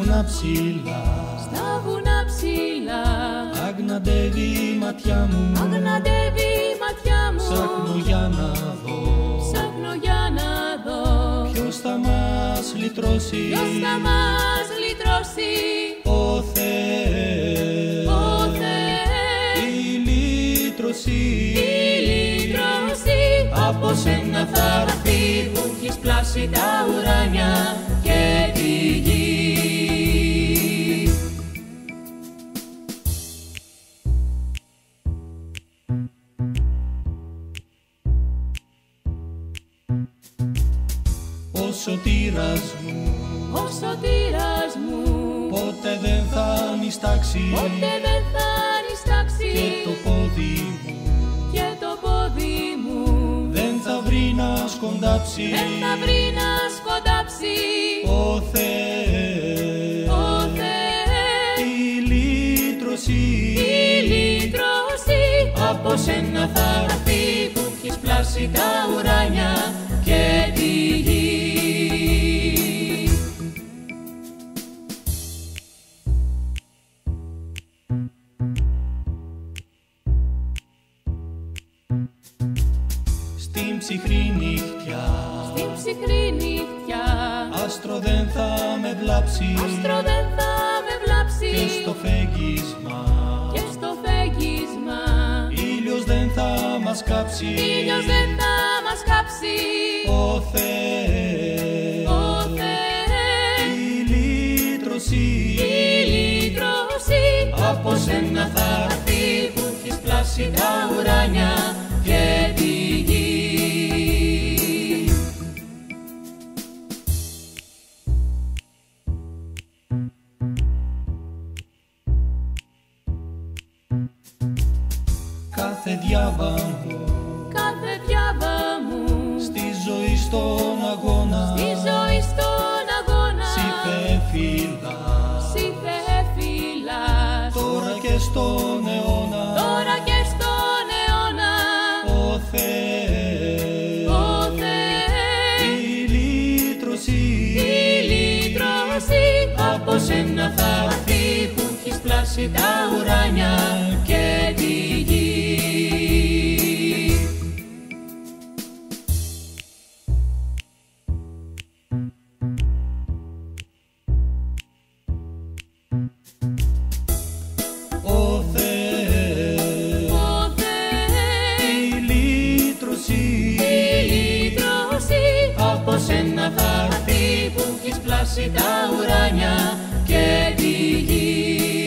βουνά ψηλά, στα βουνά ψηλά, αγναντεύει η ματιά μου, αγναντεύει η ματιά μου, ψάχνω για να δω, ψάχνω για να δω, ποιος θα μας λυτρώσει, ποιος θα μας λυτρώσει, ο Θεέ, ο Θεέ, η λύτρωση, η λύτρωση, από σένα θα έρθει που έχεις πλάσει τα ουράνια και τη γη. Ο σωτήρας μου, Ο σωτήρας μου, ποτέ δεν θα νηστάξει, ποτέ δεν θα νηστάξει, και το πόδι μου και το πόδι μου δεν θα βρει να σκοντάψει, δεν θα βρει να σκοντάψει, ο Θεέ, ο Θεέ, η λύτρωση, η λύτρωση, από σένα θα έρθει που έχεις πλάσει τα ουράνια και τη γη. στην ψυχρή νύχτια, Στην ψυχρή νύχτια, άστρο δεν θα με βλάψει, άστρο δεν θα με βλάψει, και στο φεγγίσμα και στο φεγγίσμα ήλιος δεν θα μας κάψει, ήλιος δεν θα μας κάψει, ο Θεέ, ο Θεέ, η λύτρωση, η λύτρωση, από σένα θα έρθει, που έχεις πλάσει τα ουράνια και τη γη. κάθε διάβα μου, Κάθε διάβα μου, στη ζωή στον αγώνα, στη ζωή στον αγώνα, σύ Θεέ φυλάς, σύ Θεέ φυλάς, τώρα και στον αιώνα, τώρα και στον αιώνα, ο Θεέ, ο Θεέ, η λύτρωση, η λύτρωση, από σένα θα έρθει, που έχεις πλάσει τα ουράνια και τη γη. ο Θεέ, Ο Θεέ, η λύτρωση, η λύτρωση, από σένα θα έρθει, που έχεις πλάσει τα ουράνια και τη γη.